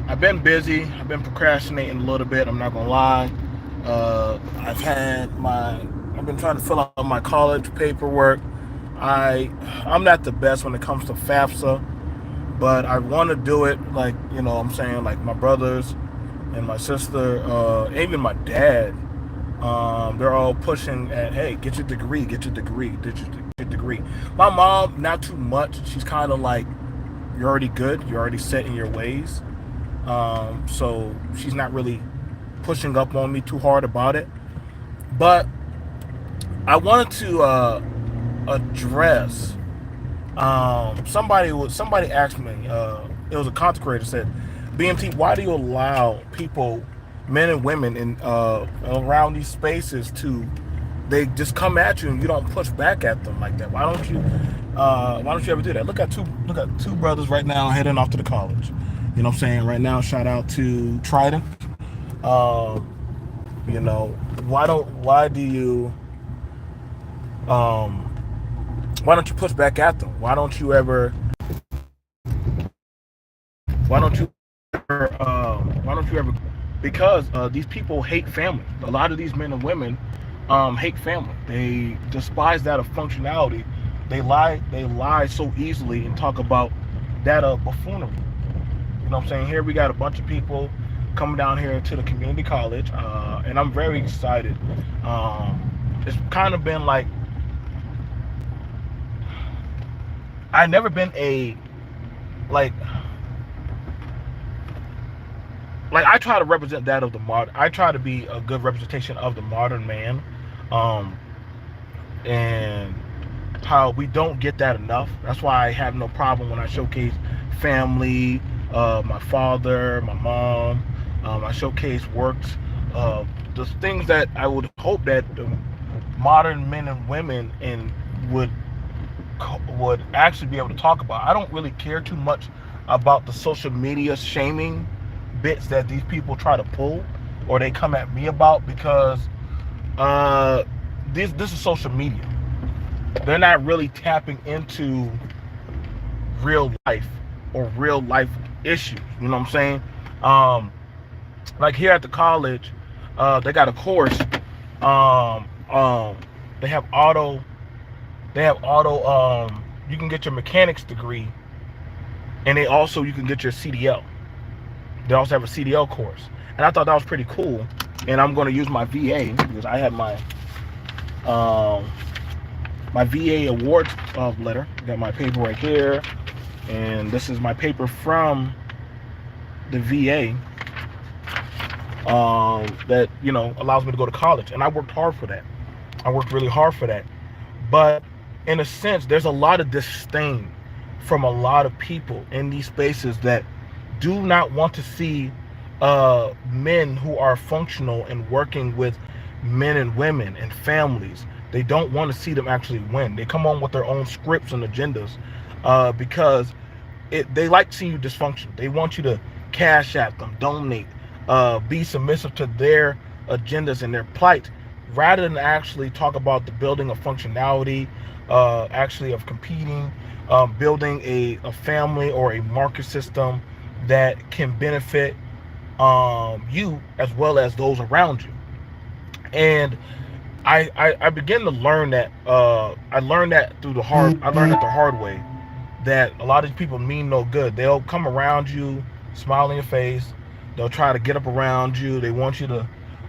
I've been busy. I've been procrastinating a little bit. I'm not gonna lie. I've had my. I've been trying to fill out my college paperwork. I I'm not the best when it comes to FAFSA, but I want to do it. Like I'm saying, like my brothers and my sister, even my dad. They're all pushing at, hey, get your degree, get your degree, get your degree. My mom, not too much. She's kind of like, you're already good. You're already set in your ways. So she's not really pushing up on me too hard about it. But I wanted to address somebody asked me. It was a content creator said, BMT, why do you allow people, men and women, in around these spaces to they just come at you and you don't push back at them like that? Why don't you ever do that? Look at two brothers right now heading off to the college. You know what I'm saying? Right now, shout out to Trident. Um, you know, um why don't you push back at them? Why don't you ever because these people hate family. A lot of these men and women hate family. They despise that of functionality. They lie so easily and talk about that of buffoonery. You know what I'm saying? Here we got a bunch of people coming down here to the community college, and I'm very excited. It's kind of been like I never been a like I try to represent that of the modern. I try to be a good representation of the modern man, um, and how we don't get that enough. That's why I have no problem when I showcase family, my father, my mom. I showcase works, the things that I would hope that the modern men and women in would would actually be able to talk about. I don't really care too much about the social media shaming bits that these people try to pull or they come at me about because uh, this is social media. They're not really tapping into real life or real life issues. You know what I'm saying? Um, like here at the college, they got a course. Um, um, they have auto. They have auto. You can get your mechanics degree, and you can get your CDL. They also have a CDL course, and I thought that was pretty cool. And I'm going to use my VA because I have um, my VA awards letter. I got my paper right here, and this is my paper from the VA that allows me to go to college. And I worked hard for that. I worked really hard for that. But in a sense, there's a lot of disdain from a lot of people in these spaces that do not want to see men who are functional and working with men and women and families. They don't want to see them actually win. They come on with their own scripts and agendas because they like seeing you dysfunction. They want you to cash at them, donate, be submissive to their agendas and their plight, rather than actually talk about the building of functionality, actually of competing, building a family or a market system that can benefit you as well as those around you. And I began to learn that I learned that through the hard I learned it the hard way that a lot of these people mean no good. They'll come around you, smile in your face. They'll try to get up around you. They want you to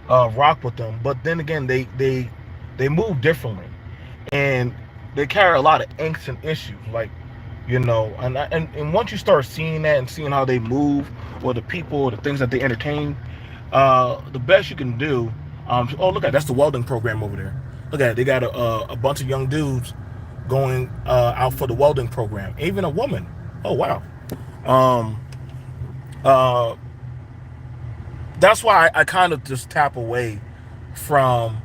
rock with them. But then again, they move differently, and they carry a lot of angst and issues. Like and once you start seeing that and seeing how they move, or the people, or the things that they entertain, the best you can do. Oh, look at that's the welding program over there. Look at it. They got a bunch of young dudes going out for the welding program. Even a woman. Oh wow. Um, uh, that's why I kind of just tap away from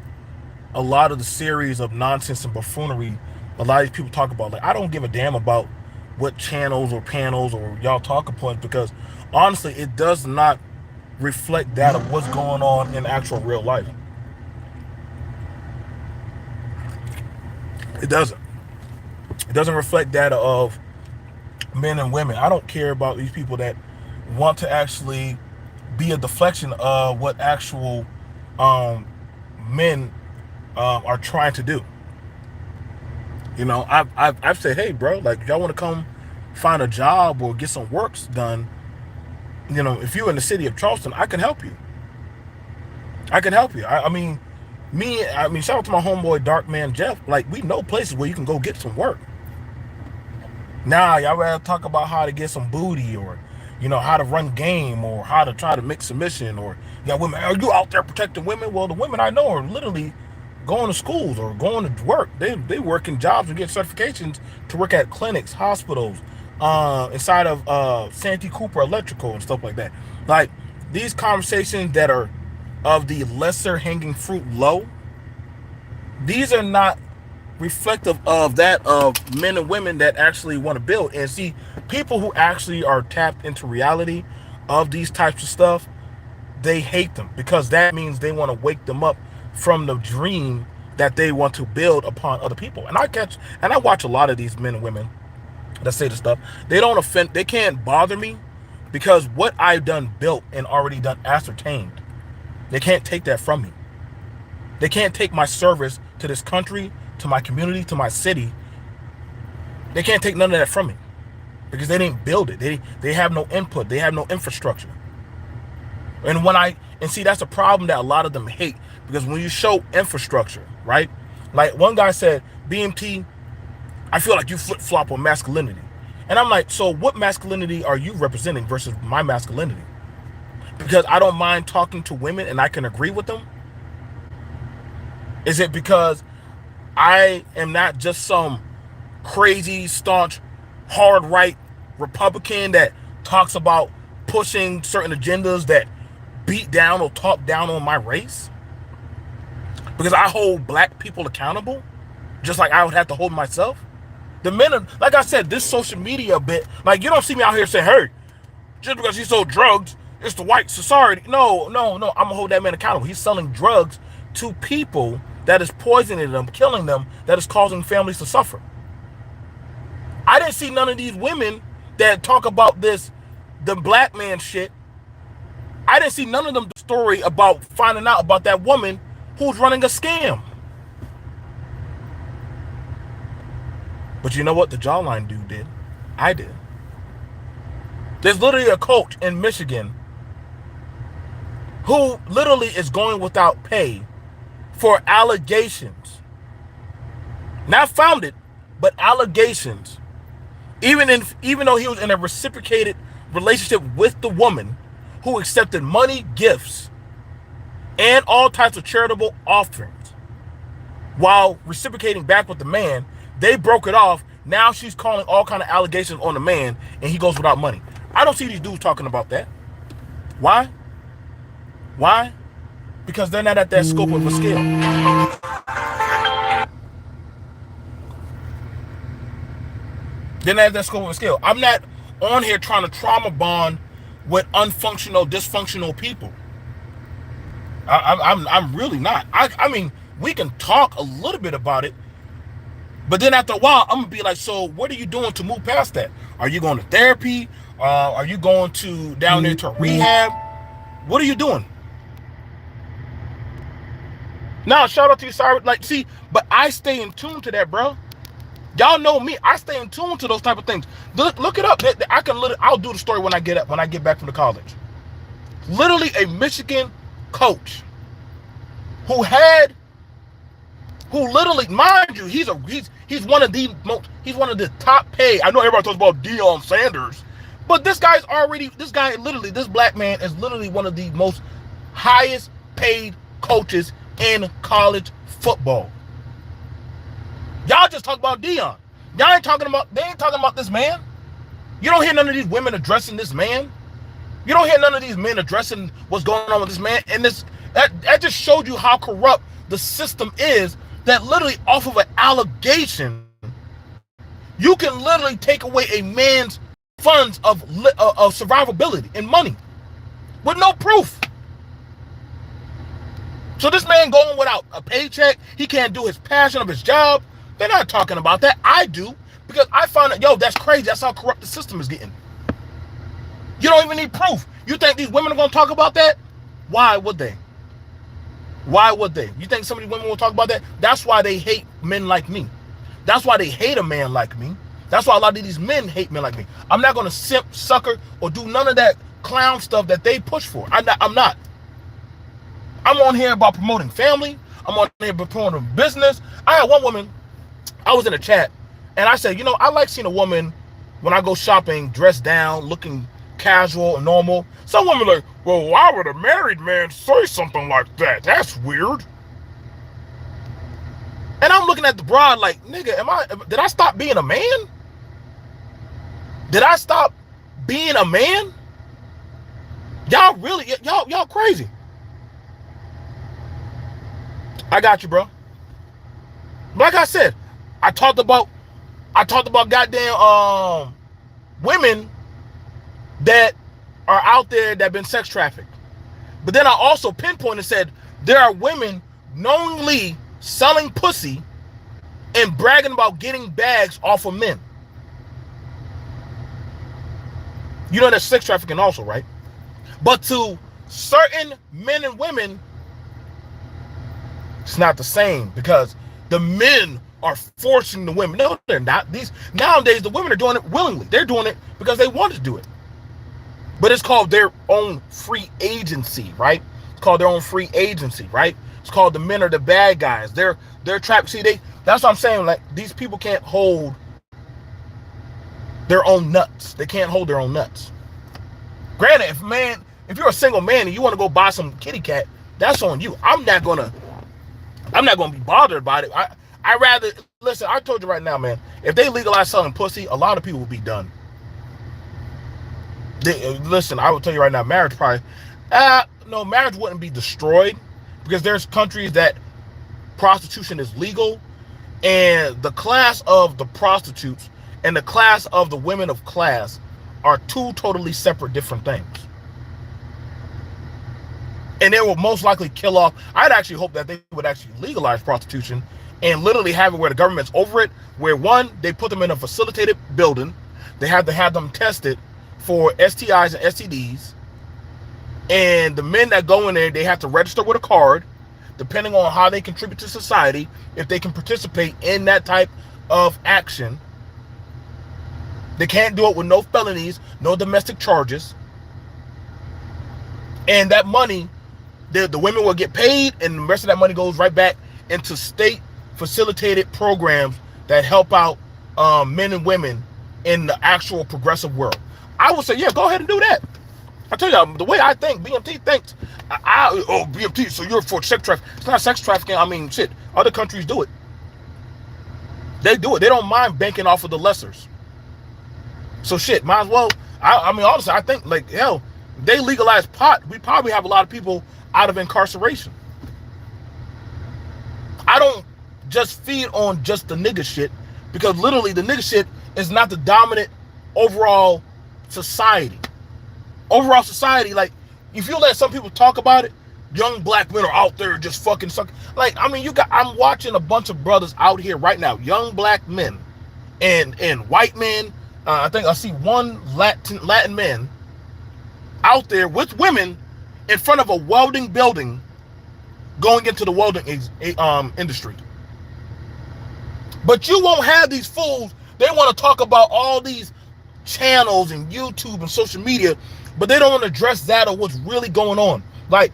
a lot of the series of nonsense and buffoonery a lot of these people talk about. Like, I don't give a damn about what channels or panels or y'all talking points, because honestly, it does not reflect that of what's going on in actual real life. It doesn't. It doesn't reflect data of men and women. I don't care about these people that want to actually be a deflection of what actual um, men are trying to do. I've said, hey, bro, like, y'all want to come find a job or get some works done, if you're in the city of Charleston, I can help you. I can help you. Shout out to my homeboy Dark Man Jeff. Like, we know places where you can go get some work. Now, y'all rather talk about how to get some booty, or, how to run game, or how to try to make submission, or, women, are you out there protecting women? Well, the women I know are literally going to schools or going to work. They work in jobs and get certifications to work at clinics, hospitals, inside of Santee Cooper Electrical and stuff like that. Like, these conversations that are of the lesser hanging fruit low, these are not reflective of that of men and women that actually want to build. And see, people who actually are tapped into reality of these types of stuff, they hate them, because that means they want to wake them up from the dream that they want to build upon other people. And I watch a lot of these men and women that say the stuff. They can't bother me, because what I've done built and already done ascertained, they can't take that from me. They can't take my service to this country, to my community, to my city. They can't take none of that from me, because they didn't build it. They have no input. They have no infrastructure. And see, that's a problem that a lot of them hate, because when you show infrastructure, right? Like, one guy said, BMT, I feel like you flip-flop on masculinity. And I'm like, so what masculinity are you representing versus my masculinity? Because I don't mind talking to women and I can agree with them? Is it because I am not just some crazy, staunch, hard right Republican that talks about pushing certain agendas that beat down or talk down on my race? Because I hold black people accountable, just like I would have to hold myself? The men, like I said, this social media bit, like, you don't see me out here saying, hey, just because he sold drugs, it's the white society. No. I'm going to hold that man accountable. He's selling drugs to people that is poisoning them, killing them, that is causing families to suffer. I didn't see none of these women that talk about the black man shit. I didn't see none of them story about finding out about that woman who's running a scam. But you know what the Jawline dude did? I did. There's literally a coach in Michigan who literally is going without pay for allegations. Not founded, but allegations. Even though he was in a reciprocated relationship with the woman, who accepted money, gifts, and all types of charitable offerings while reciprocating back with the man, they broke it off. Now she's calling all kind of allegations on the man, and he goes without money. I don't see these dudes talking about that. Why? Because they're not at that scope of a scale. They're not at that scope of a scale. I'm not on here trying to trauma bond with unfunctional, dysfunctional people. I'm really not. I mean, we can talk a little bit about it, but then after a while, I'm gonna be like, so what are you doing to move past that? Are you going to therapy? Are you going to down there to rehab? What are you doing? Now, shout out to you, Cyrus. Like, see, but I stay in tune to that, bro. Y'all know me. I stay in tune to those type of things. Look it up. I'll do the story when I get back from the college. Literally a Michigan coach who literally, mind you, he's one of the top paid. I know everybody talks about Deion Sanders, but this black man is literally one of the most highest paid coaches in college football. Y'all just talk about Deion. They ain't talking about this man. You don't hear none of these women addressing this man. You don't hear none of these men addressing what's going on with this man. And that just showed you how corrupt the system is, that literally off of an allegation, you can literally take away a man's funds of survivability and money with no proof. So this man going without a paycheck, he can't do his passion of his job. They're not talking about that. I do, because I find that, that's crazy. That's how corrupt the system is getting. You don't even need proof. You think these women are going to talk about that? Why would they? Why would they? You think some of these women will talk about that? That's why they hate men like me. That's why they hate a man like me. That's why a lot of these men hate men like me. I'm not going to simp, sucker, or do none of that clown stuff that they push for. I'm not. I'm on here about promoting family. I'm on here about promoting business. I had one woman, I was in a chat, and I said, I like seeing a woman when I go shopping dressed down, looking casual and normal. Some women are like, well, why would a married man say something like that? That's weird. And I'm looking at the broad like, nigga, did I stop being a man? Did I stop being a man? Y'all crazy. I got you, bro. Like I said, I talked about goddamn women that are out there that have been sex trafficked. But then I also pinpointed and said there are women knowingly selling pussy and bragging about getting bags off of men. You know that's sex trafficking also, right? But to certain men and women, it's not the same because the men are forcing the women. No, they're not. Nowadays, the women are doing it willingly. They're doing it because they want to do it. But it's called their own free agency, right? It's called their own free agency, right? It's called the men are the bad guys. They're trapped. See, that's what I'm saying. Like, these people can't hold their own nuts. They can't hold their own nuts. Granted, if you're a single man and you want to go buy some kitty cat, that's on you. I'm not gonna be bothered about it. I rather listen. I told you right now, man. If they legalize selling pussy, a lot of people will be done. Listen, I will tell you right now, marriage marriage wouldn't be destroyed because there's countries that prostitution is legal, and the class of the prostitutes and the class of the women of class are two totally separate different things. And they will most likely kill off. I'd actually hope that they would actually legalize prostitution and literally have it where the government's over it, where one, they put them in a facilitated building. They have to have them tested for STIs and STDs. And the men that go in there, they have to register with a card, depending on how they contribute to society, if they can participate in that type of action. They can't do it with no felonies, no domestic charges. And that money, the women will get paid, and the rest of that money goes right back into state facilitated programs that help out men and women in the actual progressive world. I would say, yeah, go ahead and do that. I tell you, the way I think, BMT thinks, BMT, so you're for sex trafficking. It's not sex trafficking. I mean, shit, other countries do it. They do it. They don't mind banking off of the lessers. So shit, might as well. I mean, honestly, I think, like, hell, they legalize pot, we probably have a lot of people out of incarceration. I don't just feed on just the nigga shit, because literally the nigga shit is not the dominant overall society. Overall society, like, if you let some people talk about it, young black men are out there just fucking sucking. Like, I mean, I'm watching a bunch of brothers out here right now, young black men and white men. I think I see one Latin man out there with women in front of a welding building going into the welding industry. But you won't have these fools. They want to talk about all these channels and YouTube and social media, but they don't want to address that of what's really going on. Like,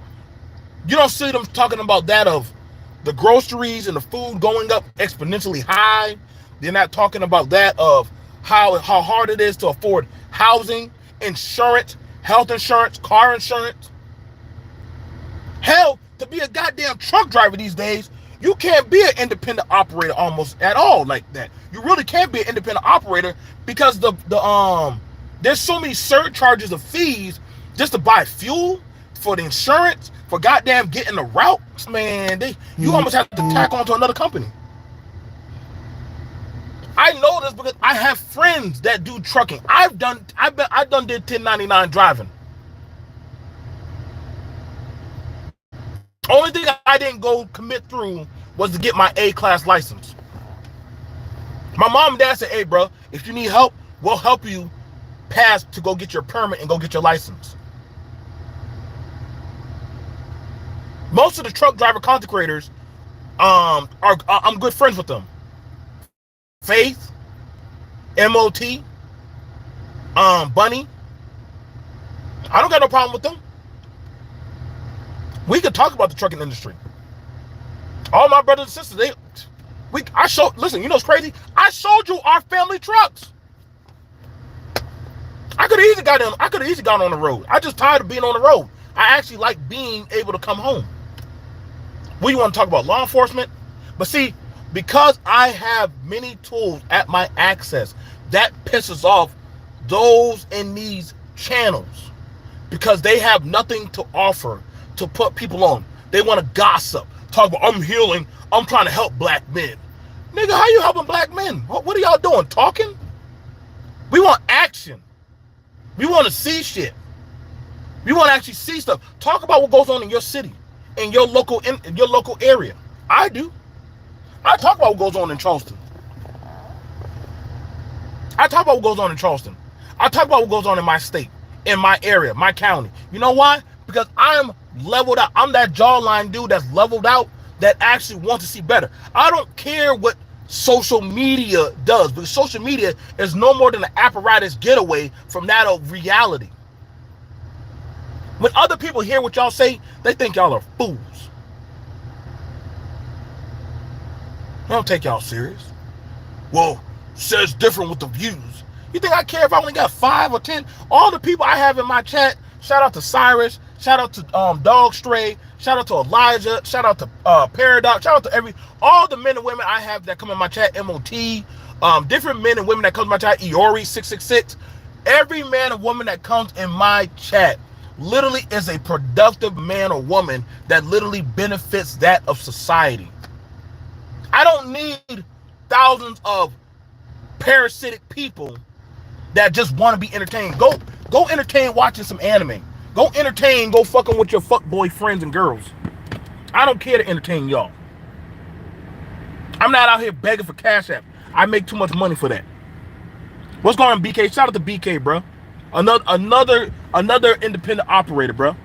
you don't see them talking about that of the groceries and the food going up exponentially high. They're not talking about that of how hard it is to afford housing, insurance, health insurance, car insurance. Hell, to be a goddamn truck driver these days, you can't be an independent operator almost at all like that. You really can't be an independent operator because there's so many surcharges of fees just to buy fuel, for the insurance, for goddamn getting the route. Man, you almost have to tack on to another company. I know this because I have friends that do trucking. I've done did 1099 driving. Only thing I didn't go commit through was to get my A-class license. My mom and dad said, hey, bro, if you need help, we'll help you pass to go get your permit and go get your license. Most of the truck driver content creators, are I'm good friends with them. Faith, M.O.T, Bunny. I don't got no problem with them. We could talk about the trucking industry. All my brothers and sisters, listen, you know what's crazy? I showed you our family trucks. I could have easily gone on the road. I just tired of being on the road. I actually like being able to come home. We want to talk about law enforcement. But see, because I have many tools at my access, that pisses off those in these channels because they have nothing to offer to put people on. They want to gossip, talk about, I'm healing, I'm trying to help black men. Nigga, how you helping black men? What are y'all doing? Talking? We want action. We want to see shit. We want to actually see stuff. Talk about what goes on in your city, in your local area. I do. I talk about what goes on in Charleston. I talk about what goes on in Charleston. I talk about what goes on in my state, in my area, my county. You know why? Because I'm leveled out. I'm that jawline dude that's leveled out that actually wants to see better. I don't care what social media does, because social media is no more than an apparatus getaway from that of reality. When other people hear what y'all say, they think y'all are fools. I don't take y'all serious. Well, says different with the views. You think I care if I only got 5 or 10? All the people I have in my chat, shout out to Cyrus, shout out to Dog Stray, shout out to Elijah, shout out to Paradox, shout out to all the men and women I have that come in my chat, M.O.T, different men and women that come in my chat, Iori 666. Every man and woman that comes in my chat literally is a productive man or woman that literally benefits that of society. I don't need thousands of parasitic people that just want to be entertained. Go entertain watching some anime. Go fucking with your fuckboy friends and girls. I don't care to entertain y'all. I'm not out here begging for Cash App. I make too much money for that. What's going on, BK? Shout out to BK, bro. Another independent operator, bro.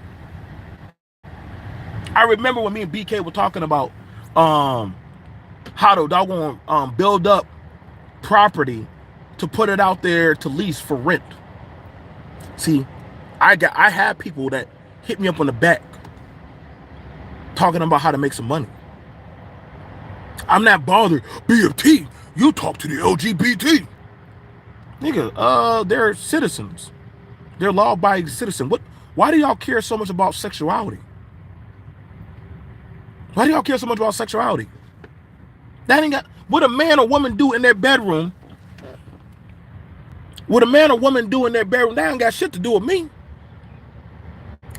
I remember when me and BK were talking about how to doggone build up property to put it out there to lease for rent. See, I have people that hit me up on the back talking about how to make some money. I'm not bothered. B.M.T, you talk to the LGBT. Nigga, they're citizens. They're law-abiding citizens. Why do y'all care so much about sexuality? Why do y'all care so much about sexuality? That ain't got what a man or woman do in their bedroom. What a man or woman do in their bedroom, that ain't got shit to do with me.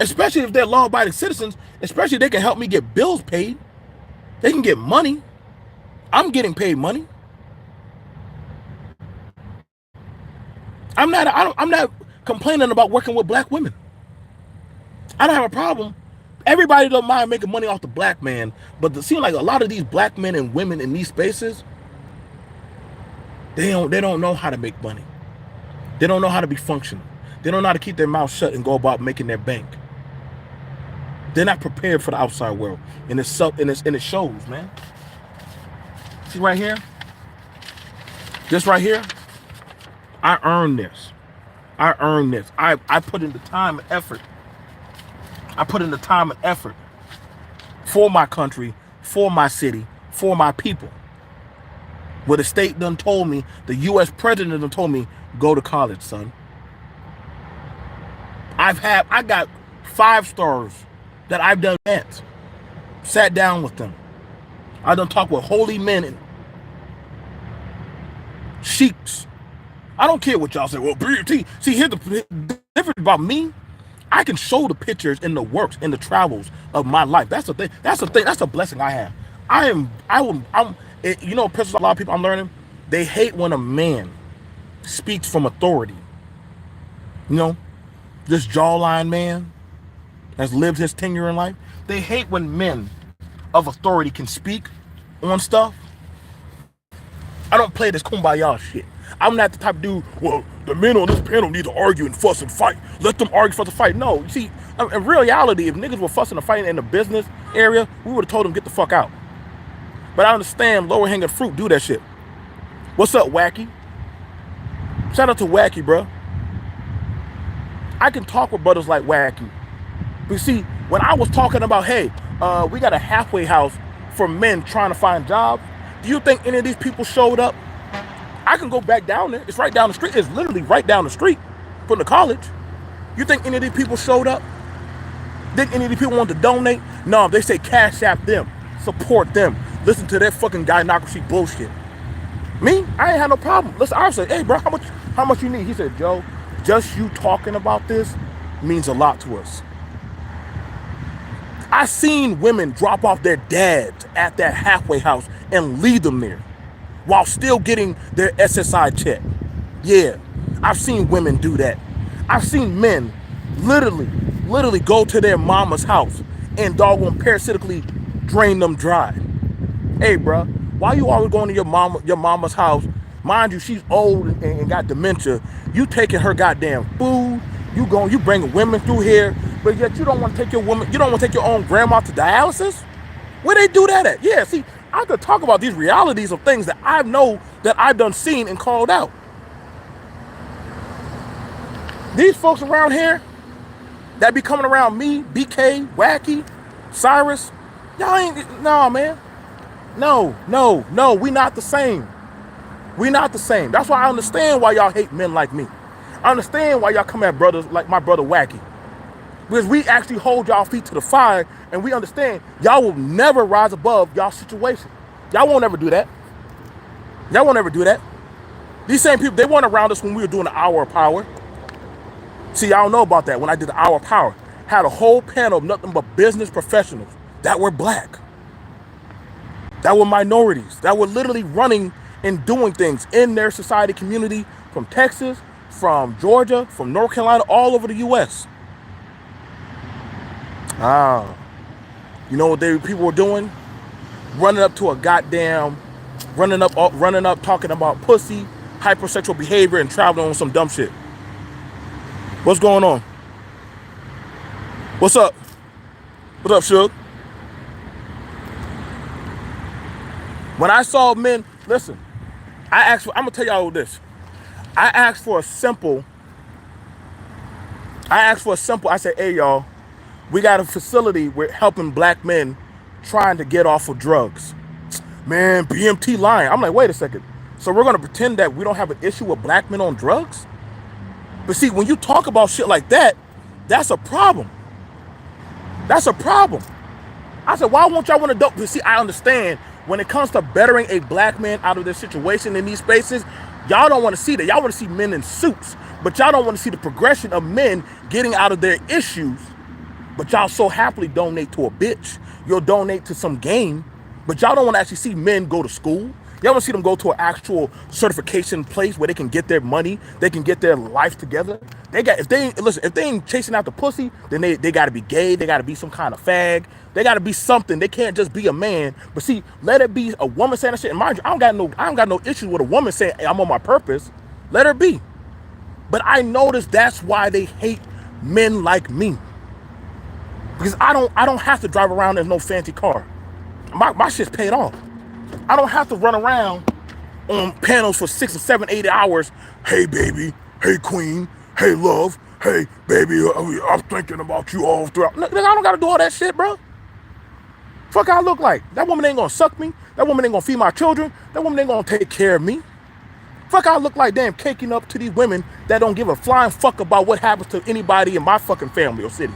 Especially if they're law-abiding citizens, especially if they can help me get bills paid. They can get money. I'm getting paid money. I'm not complaining about working with black women. I don't have a problem. Everybody don't mind making money off the black man, but it seems like a lot of these black men and women in these spaces, they don't know how to make money. They don't know how to be functional. They don't know how to keep their mouth shut and go about making their bank. They're not prepared for the outside world, and it shows, man. See right here, this right here, I earned this. I earned this. I put in the time and effort. I put in the time and effort for my country, for my city, for my people. Where the state done told me, the U.S. president done told me, go to college, son. I got 5 stars that I've done met. Sat down with them. I done talked with holy men and sheiks. I don't care what y'all say. Well, B.M.T. See, here's the difference about me. I can show the pictures and the works and the travels of my life. That's the thing. That's the thing. That's a blessing I have. You know, a lot of people I'm learning, they hate when a man speaks from authority. You know, this jawline man that's lived his tenure in life. They hate when men of authority can speak on stuff. I don't play this kumbaya shit. I'm not the type of dude, well, the men on this panel need to argue and fuss and fight. Let them argue, fuss and fight. No, you see, in reality, if niggas were fussing and fighting in the business area, we would have told them get the fuck out. But I understand lower hanging fruit do that shit. What's up, Wacky? Shout out to Wacky, bro. I can talk with brothers like Wacky. But see, when I was talking about, hey, we got a halfway house for men trying to find jobs, do you think any of these people showed up? I can go back down there. It's right down the street. It's literally right down the street from the college. You think any of these people showed up? Think any of these people want to donate? No, they say cash app them, support them, listen to their fucking gynocracy bullshit. Me, I ain't had no problem. Listen, I said, hey, bro, how much you need? He said, Joe, just you talking about this means a lot to us. I seen women drop off their dads at that halfway house and leave them there while still getting their SSI check. Yeah, I've seen women do that. I've seen men literally go to their mama's house and doggone parasitically drain them dry. Hey, bro, why you always going to your mama's house? Mind you, she's old and got dementia. You taking her goddamn food. You bringing women through here, but yet you don't want to take your woman. You don't want to take your own grandma to dialysis. Where they do that at? Yeah, see, I could talk about these realities of things that I know that I've done seen and called out. These folks around here that be coming around me, BK, Wacky, Cyrus, y'all ain't, nah, man. No, we not the same. We not the same. That's why I understand why y'all hate men like me. I understand why y'all come at brothers like my brother Wacky. Because we actually hold y'all feet to the fire and we understand y'all will never rise above y'all situation. Y'all won't ever do that. Y'all won't ever do that. These same people, they weren't around us when we were doing the Hour of Power. See, y'all don't know about that. When I did the Hour of Power, had a whole panel of nothing but business professionals that were black, that were minorities, that were literally running and doing things in their society community from Texas, from Georgia, from North Carolina, all over the U.S. You know what people were doing? Running up to a goddamn, running up, talking about pussy, hypersexual behavior, and traveling on some dumb shit. What's going on? What's up? What's up, Suge? When I saw men, listen, I'm gonna tell y'all this. I asked for a simple, I said, hey y'all, we got a facility with helping black men trying to get off of drugs. Man, B.M.T lying. I'm like, wait a second. So we're gonna pretend that we don't have an issue with black men on drugs? But see, when you talk about shit like that, that's a problem. That's a problem. I said, why won't y'all want to dope? But see, I understand when it comes to bettering a black man out of their situation in these spaces, y'all don't want to see that. Y'all want to see men in suits, but y'all don't want to see the progression of men getting out of their issues. But y'all so happily donate to a bitch. You'll donate to some game, but y'all don't want to actually see men go to school. Y'all want to see them go to an actual certification place where they can get their money, they can get their life together. If they ain't chasing out the pussy, then they got to be gay, they got to be some kind of fag, they got to be something. They can't just be a man. But see, let it be a woman saying that shit. And mind you, I don't got no issues with a woman saying, hey, I'm on my purpose. Let her be. But I noticed that's why they hate men like me. Because I don't have to drive around in no fancy car. My shit's paid off. I don't have to run around on panels for 6 or 7, 8 hours. Hey, baby. Hey, queen. Hey, love. Hey, baby. I'm thinking about you all throughout. I don't got to do all that shit, bro. Fuck I look like. That woman ain't going to suck me. That woman ain't going to feed my children. That woman ain't going to take care of me. Fuck I look like damn caking up to these women that don't give a flying fuck about what happens to anybody in my fucking family or city.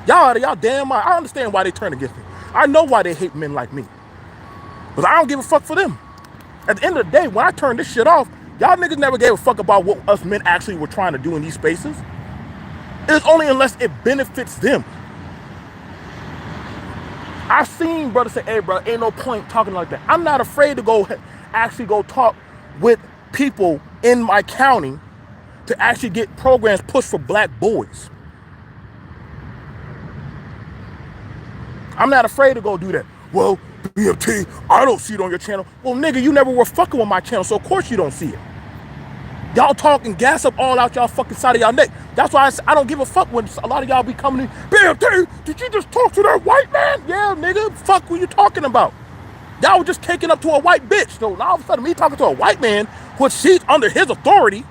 Y'all damn mind. I understand why they turn against me. I know why they hate men like me. But I don't give a fuck for them. At the end of the day, when I turn this shit off, y'all niggas never gave a fuck about what us men actually were trying to do in these spaces. It's only unless it benefits them. I've seen brothers say, hey, bro, ain't no point talking like that. I'm not afraid to actually go talk with people in my county to actually get programs pushed for black boys. I'm not afraid to go do that. Well, B.M.T, I don't see it on your channel. Well, nigga, you never were fucking with my channel, so of course you don't see it. Y'all talking gas up all out y'all fucking side of y'all neck. That's why I don't give a fuck when a lot of y'all be coming in. B.M.T, did you just talk to that white man? Yeah, nigga, fuck who you talking about? Y'all were just taking up to a white bitch. So now all of a sudden me talking to a white man, which she's under his authority.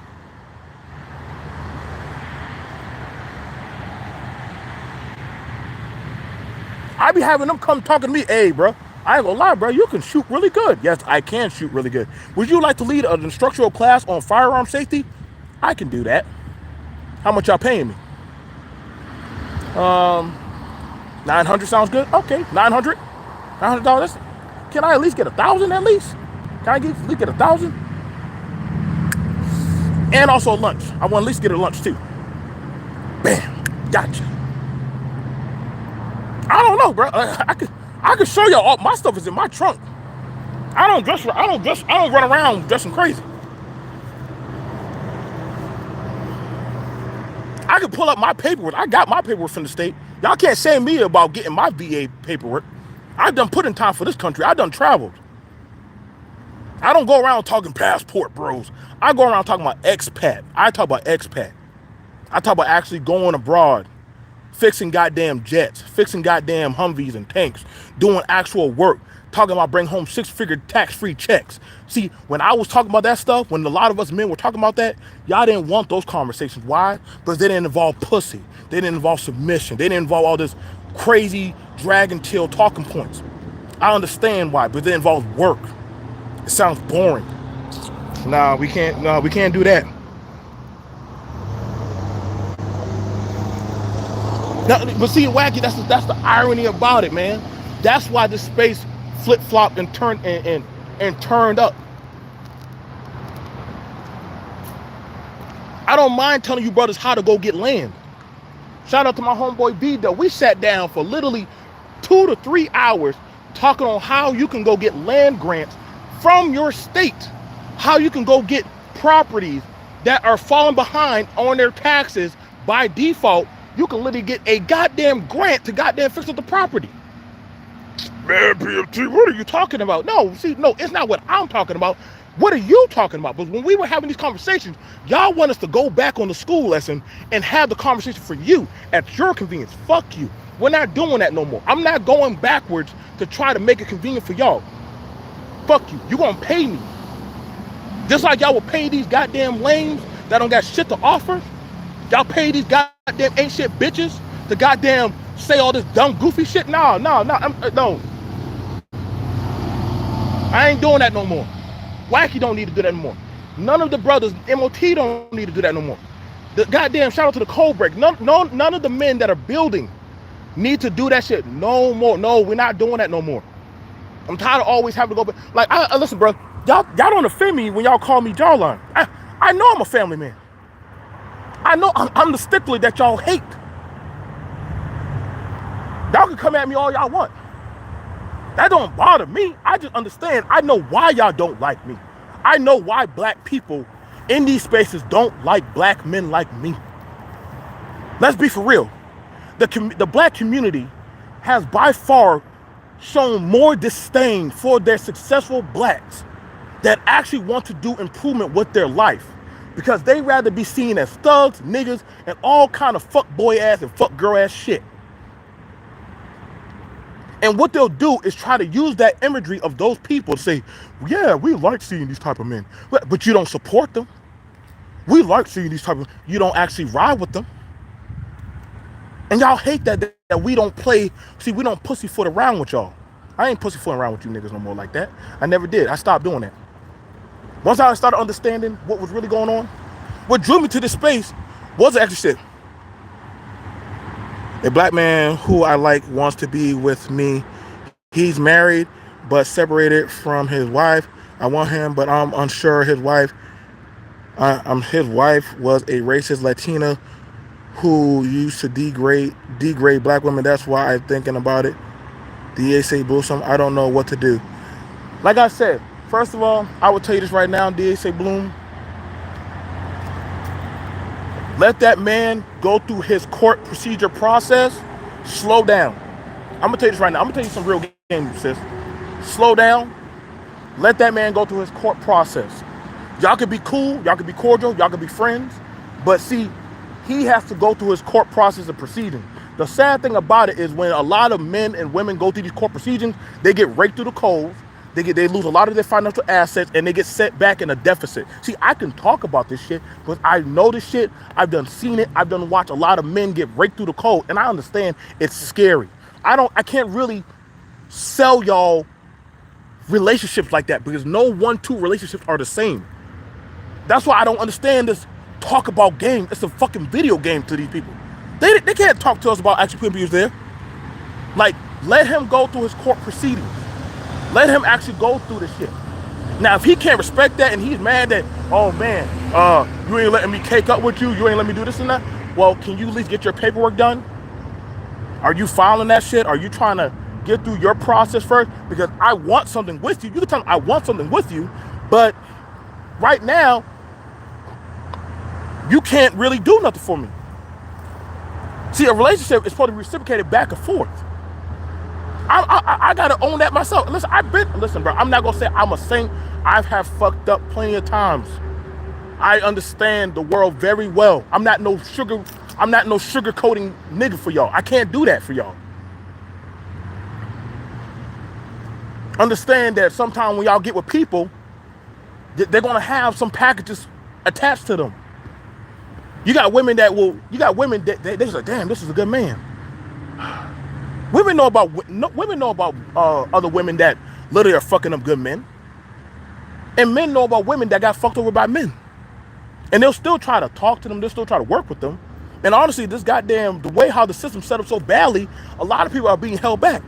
I be having them come talking to me, hey, bro, I ain't gonna lie, bro, you can shoot really good. Yes, I can shoot really good. Would you like to lead an instructional class on firearm safety? I can do that. How much y'all paying me? 900 sounds good. Okay, $900. Can I at least get 1,000 at least? Can I at least get 1,000? And also lunch. I want to at least get a lunch too. Bam, gotcha. I don't know, bro. I could show y'all. All my stuff is in my trunk. I don't run around dressing crazy. I can pull up my paperwork. I got my paperwork from the state. Y'all can't say me about getting my VA paperwork. I done put in time for this country. I done traveled. I don't go around talking passport bros. I go around talking about expat. I talk about expat. I talk about actually going abroad, fixing goddamn jets, fixing goddamn Humvees and tanks, doing actual work, talking about bring home 6-figure tax-free checks. See, when I was talking about that stuff, when a lot of us men were talking about that, y'all didn't want those conversations. Why? Because they didn't involve pussy. They didn't involve submission. They didn't involve all this crazy dragon tail talking points. I understand why, but they involve work. It sounds boring. Nah, we can't do that. Now, but see, Wacky, that's the irony about it, man. That's why the space flip-flopped and turned up. I don't mind telling you brothers how to go get land. Shout out to my homeboy B though. We sat down for literally 2 to 3 hours talking on how you can go get land grants from your state. How you can go get properties that are falling behind on their taxes by default. You can literally get a goddamn grant to goddamn fix up the property. Man, B.M.T, what are you talking about? No, see, no, it's not what I'm talking about. What are you talking about? But when we were having these conversations, y'all want us to go back on the school lesson and have the conversation for you at your convenience. Fuck you. We're not doing that no more. I'm not going backwards to try to make it convenient for y'all. Fuck you. You gonna pay me. Just like y'all will pay these goddamn lames that don't got shit to offer. Y'all pay these goddamn ain't shit bitches to goddamn say all this dumb goofy shit. No. I ain't doing that no more. Wacky don't need to do that no more. None of the brothers, M.O.T don't need to do that no more. The goddamn shout out to the code break. None of the men that are building need to do that shit no more. No, we're not doing that no more. I'm tired of always having to go back. Like, listen, bro, y'all don't offend me when y'all call me Jawline. I know I'm a family man. I know I'm the stickler that y'all hate. Y'all can come at me all y'all want. That don't bother me. I just understand. I know why y'all don't like me. I know why black people in these spaces don't like black men like me. Let's be for real. The black community has by far shown more disdain for their successful blacks that actually want to do improvement with their life because they rather be seen as thugs, niggas, and all kind of fuck boy ass and fuck girl ass shit. And what they'll do is try to use that imagery of those people to say, yeah, we like seeing these type of men, but you don't support them. We like seeing these type of, you don't actually ride with them. And y'all hate that we don't play, see, we don't pussyfoot around with y'all. I ain't pussyfooting around with you niggas no more like that. I never did. I stopped doing that. Once I started understanding what was really going on, what drew me to this space was actually shit. A black man who I like wants to be with me. He's married, but separated from his wife. I want him, but I'm unsure his wife. His wife was a racist Latina who used to degrade black women. That's why I'm thinking about it. D.A.C. Bloom, I don't know what to do. Like I said, first of all, I will tell you this right now, D.A.C. Bloom. Let that man go through his court procedure process. Slow down. I'm going to tell you this right now. I'm going to tell you some real game, sis. Slow down. Let that man go through his court process. Y'all could be cool, y'all could be cordial, y'all could be friends, but see, he has to go through his court process of proceeding. The sad thing about it is when a lot of men and women go through these court proceedings, they get raked through the coals, they lose a lot of their financial assets, and they get set back in a deficit. See, I can talk about this shit because I know this shit. I've done seen it. I've done watch a lot of men get raked through the coal, and I understand it's scary. I can't really sell y'all relationships like that because no 1-2 relationships are the same. That's why I don't understand this talk about game. It's a fucking video game to these people. They can't talk to us about actually putting abuse there. Like, let him go through his court proceedings. Let him actually go through the shit. Now, if he can't respect that and he's mad that, oh man, you ain't letting me cake up with you, you ain't letting me do this and that, well, can you at least get your paperwork done? Are you filing that shit? Are you trying to get through your process first? Because I want something with you. You can tell me I want something with you, but right now, you can't really do nothing for me. See, a relationship is supposed to be reciprocated back and forth. I gotta own that myself. Listen, bro, I'm not gonna say I'm a saint. I've had fucked up plenty of times. I understand the world very well. I'm not no sugarcoating nigga for y'all. I can't do that for y'all. Understand that sometimes when y'all get with people, they're gonna have some packages attached to them. You got women that they say, damn, this is a good man. Women know about other women that literally are fucking up good men. And men know about women that got fucked over by men. And they'll still try to talk to them, they'll still try to work with them. And honestly, the way how the system's set up so badly, a lot of people are being held back.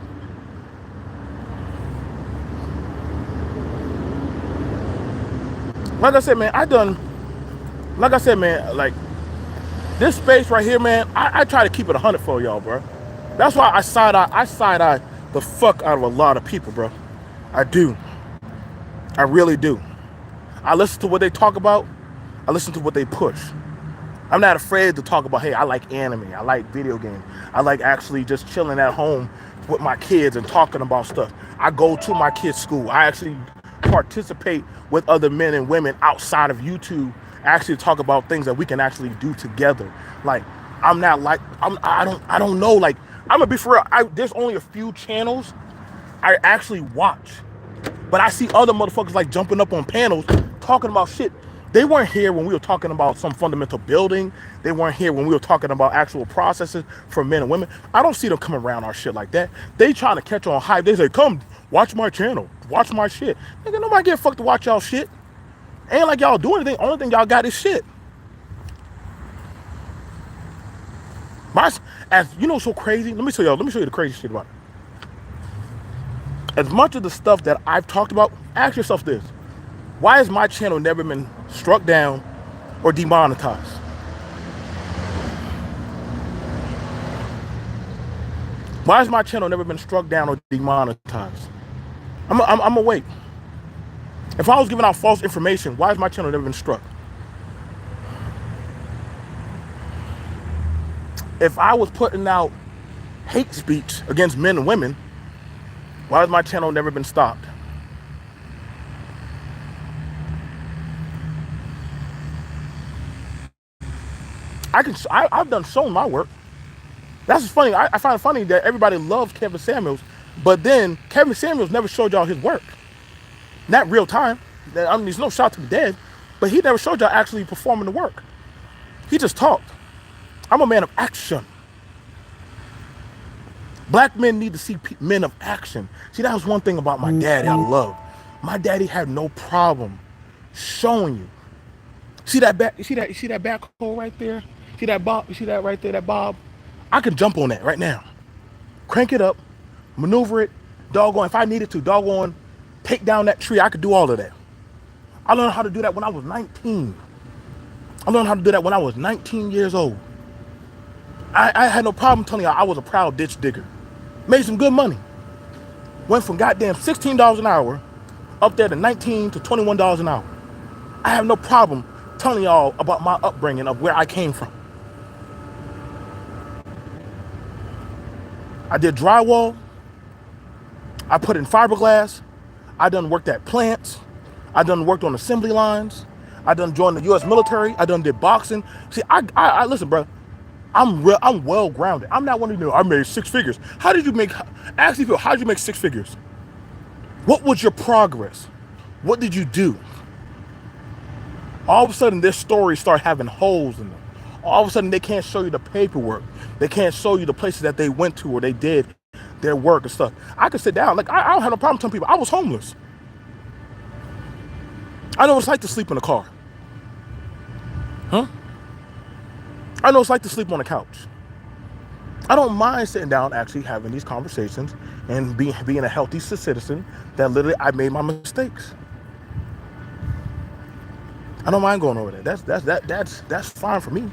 Like I said, man, like this space right here, man, I try to keep it 100 for y'all, bro. That's why I side eye the fuck out of a lot of people, bro. I do. I really do. I listen to what they talk about. I listen to what they push. I'm not afraid to talk about, hey, I like anime. I like video games. I like actually just chilling at home with my kids and talking about stuff. I go to my kids' school. I actually participate with other men and women outside of YouTube. Actually talk about things that we can actually do together. Like, I don't know. Like, I'm gonna be for real. There's only a few channels I actually watch, but I see other motherfuckers like jumping up on panels talking about shit. They weren't here when we were talking about some fundamental building. They weren't here when we were talking about actual processes for men and women. I don't see them coming around our shit like that. They trying to catch on hype. They say, come watch my channel, watch my shit. Nigga, nobody get fucked to watch y'all shit. Ain't like y'all do anything. Only thing y'all got is shit. As you know, so crazy. Let me show you the crazy shit about it. As much of the stuff that I've talked about, ask yourself this: why has my channel never been struck down or demonetized? Why has my channel never been struck down or demonetized? I'm awake. If I was giving out false information, why has my channel never been struck? If I was putting out hate speech against men and women, why has my channel never been stopped? I've done shown my work. That's funny. I find it funny that everybody loves Kevin Samuels, but then Kevin Samuels never showed y'all his work. Not real time. I mean, there's no shot to the dead, but he never showed y'all actually performing the work. He just talked. I'm a man of action. Black men need to see men of action. See, that was one thing about my daddy I love. My daddy had no problem showing you. See that back? You see that back hole right there? See that bob? You see that right there? That bob? I can jump on that right now. Crank it up, maneuver it, doggone. If I needed to, doggone, take down that tree. I could do all of that. I learned how to do that when I was 19. I learned how to do that when I was 19 years old. I had no problem telling y'all I was a proud ditch digger. Made some good money. Went from goddamn $16 an hour up there to $19 to $21 an hour. I have no problem telling y'all about my upbringing of where I came from. I did drywall. I put in fiberglass. I done worked at plants. I done worked on assembly lines. I done joined the U.S. military. I done did boxing. See, I listen, bro. I'm well grounded. I'm not one of you. I made 6 figures. How did you make? Ask people, how did you make 6 figures? What was your progress? What did you do? All of a sudden, their stories start having holes in them. All of a sudden, they can't show you the paperwork. They can't show you the places that they went to or they did their work and stuff. I could sit down. Like, I don't have no problem telling people I was homeless. I know what it's like to sleep in a car. Huh? I know what it's like to sleep on a couch. I don't mind sitting down actually having these conversations and being a healthy citizen that literally I made my mistakes. I don't mind going over there. That's fine for me.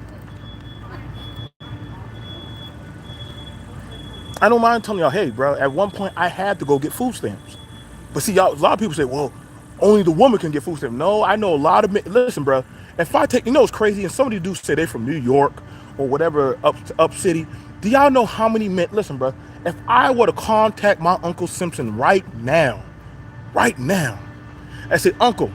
I don't mind telling y'all, hey, bro, at one point I had to go get food stamps. But see, y'all, a lot of people say, well, only the woman can get food stamps. No, I know a lot of men. Listen, bro, if I take, it's crazy, and somebody do say they're from New York or whatever, up city. Do y'all know how many men, listen, bro, if I were to contact my Uncle Simpson right now, and say, Uncle,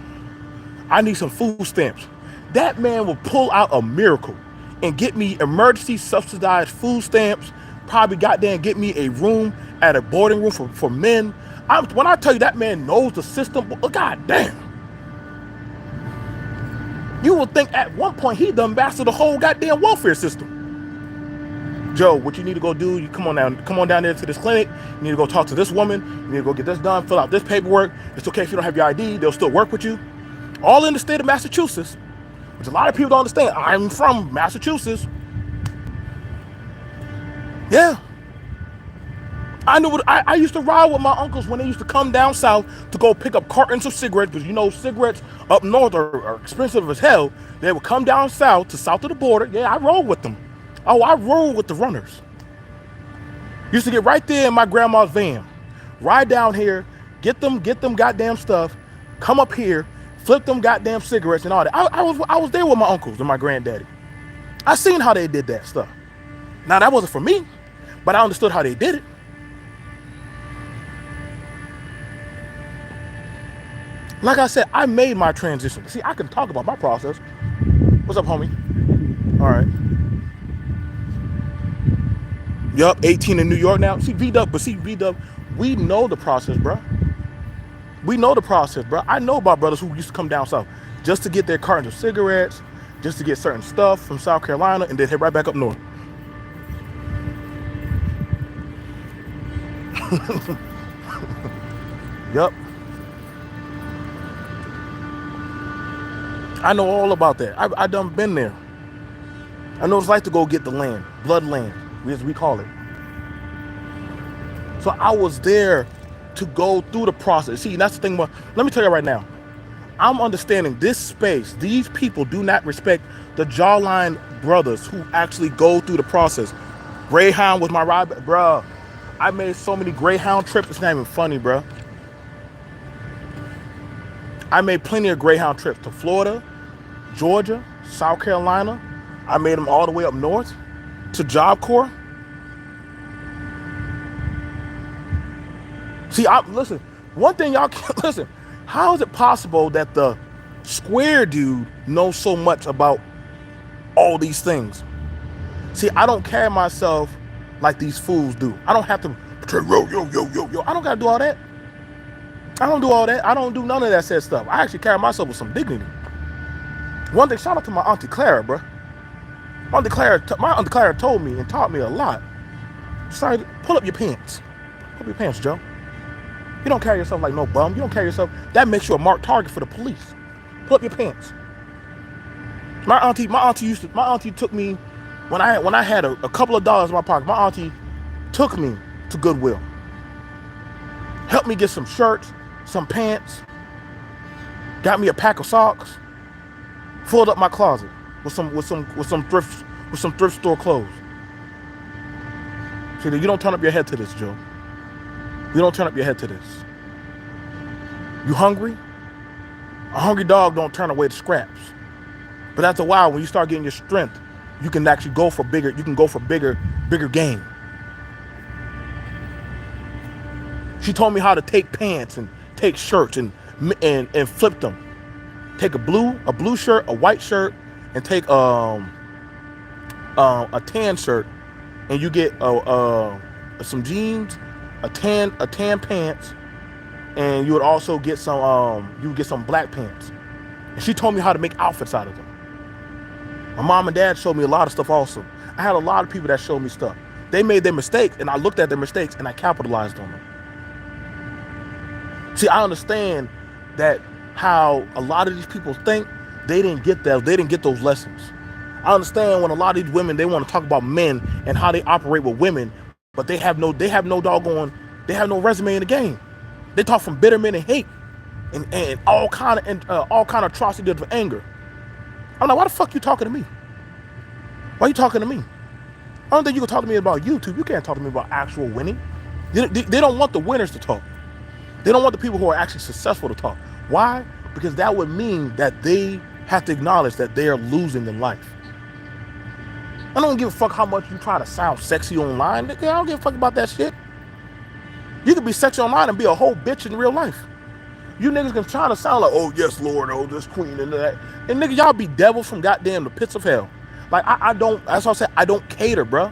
I need some food stamps, that man will pull out a miracle and get me emergency subsidized food stamps, probably goddamn get me a room at a boarding room for men. When I tell you that man knows the system, goddamn. You would think at one point he done mastered the whole goddamn welfare system. Joe, what you need to go do, you come on down there to this clinic, you need to go talk to this woman, you need to go get this done, fill out this paperwork. It's okay if you don't have your ID, they'll still work with you. All in the state of Massachusetts, which a lot of people don't understand. I'm from Massachusetts. Yeah. I knew what I used to ride with my uncles when they used to come down south to go pick up cartons of cigarettes, because cigarettes up north are expensive as hell. They would come down south of the border. Yeah, I rode with them. Oh, I rode with the runners. Used to get right there in my grandma's van, ride down here, get them goddamn stuff, come up here, flip them goddamn cigarettes and all that. I was there with my uncles and my granddaddy. I seen how they did that stuff. Now that wasn't for me, but I understood how they did it. Like I said, I made my transition. See, I can talk about my process. What's up, homie? All right. Yup, 18 in New York now. See, V-Dub, we know the process, bro. We know the process, bro. I know about brothers who used to come down south just to get their cartons of cigarettes, just to get certain stuff from South Carolina, and then head right back up north. Yup. I know all about that. I done been there. I know what it's like to go get the land, blood land, as we call it. So I was there to go through the process. See, that's the thing. Let me tell you right now. I'm understanding this space. These people do not respect the Jawline brothers who actually go through the process. Greyhound was my ride, bro. I made so many Greyhound trips. It's not even funny, bro. I made plenty of Greyhound trips to Florida, Georgia, South Carolina. I made them all the way up north to Job Corps. See, listen, one thing y'all can't listen. How is it possible that the square dude knows so much about all these things? See, I don't carry myself like these fools do. I don't have to yo. I don't gotta do all that. I don't do all that. I don't do none of that said stuff. I actually carry myself with some dignity. One thing, shout out to my Auntie Clara, bro. My Auntie Clara told me and taught me a lot. Sorry, pull up your pants. Pull up your pants, Joe. You don't carry yourself like no bum. You don't carry yourself. That makes you a marked target for the police. Pull up your pants. My auntie took me when I had a couple of dollars in my pocket. My auntie took me to Goodwill. Helped me get some shirts, some pants. Got me a pack of socks. Filled up my closet with some thrift store clothes. See, you don't turn up your head to this, Joe. You don't turn up your head to this. You hungry? A hungry dog don't turn away the scraps. But after a while, when you start getting your strength, you can actually go for bigger. You can go for bigger game. She told me how to take pants and take shirts and flip them. Take a blue shirt, a white shirt, and take a tan shirt, and you get some jeans, a tan pants, and you would also get some black pants. And she told me how to make outfits out of them. My mom and dad showed me a lot of stuff also. I had a lot of people that showed me stuff. They made their mistakes, and I looked at their mistakes, and I capitalized on them. See, I understand that how a lot of these people think. They didn't get that. They didn't get those lessons. I understand when a lot of these women, they want to talk about men and how they operate with women, but they have no resume in the game. They talk from bitter men and hate and all kind of atrocity of anger. I'm like, why the fuck you talking to me? Why are you talking to me? I don't think you can talk to me about YouTube. You can't talk to me about actual winning. They don't want the winners to talk. They don't want the people who are actually successful to talk. Why? Because that would mean that they have to acknowledge that they are losing in life. I don't give a fuck how much you try to sound sexy online. Nigga, I don't give a fuck about that shit. You can be sexy online and be a whole bitch in real life. You niggas can try to sound like, oh yes, Lord, oh this queen and that. And nigga, y'all be devils from goddamn the pits of hell. Like I don't, that's what I said, I don't cater, bro.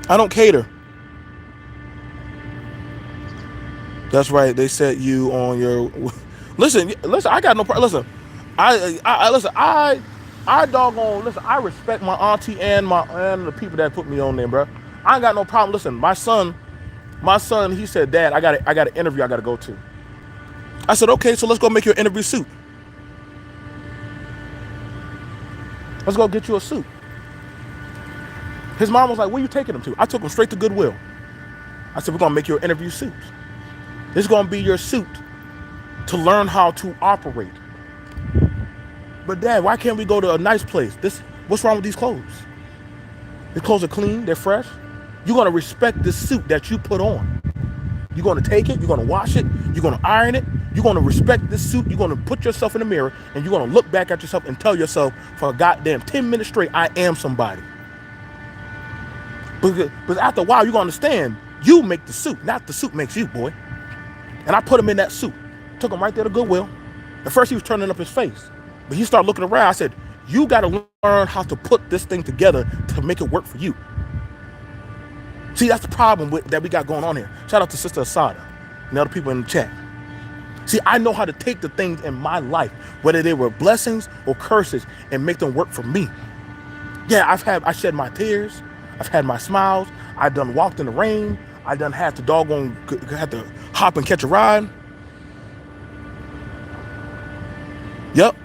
I don't cater. That's right, they set you on your, listen, I got no problem, listen, I respect my auntie and the people that put me on there, bro. I ain't got no problem. Listen, my son, he said, Dad, I got an interview I got to go to. I said, okay, so let's go make you an interview suit. Let's go get you a suit. His mom was like, where you taking him to? I took him straight to Goodwill. I said, we're going to make you an interview suit. This is going to be your suit to learn how to operate. But Dad, why can't we go to a nice place? What's wrong with these clothes? These clothes are clean, they're fresh. You're going to respect this suit that you put on. You're going to take it, you're going to wash it, you're going to iron it, you're going to respect this suit, you're going to put yourself in the mirror, and you're going to look back at yourself and tell yourself for a goddamn 10 minutes straight, I am somebody. But after a while, you're going to understand, you make the suit, not the suit makes you, boy. And I put him in that suit. Took him right there to Goodwill. At first, he was turning up his face. But he started looking around. I said, you got to learn how to put this thing together to make it work for you. See, that's the problem that we got going on here. Shout out to Sister Asada and the other people in the chat. See, I know how to take the things in my life, whether they were blessings or curses, and make them work for me. Yeah, I shed my tears. I've had my smiles. I done walked in the rain. I done had to hop and catch a ride. Yep.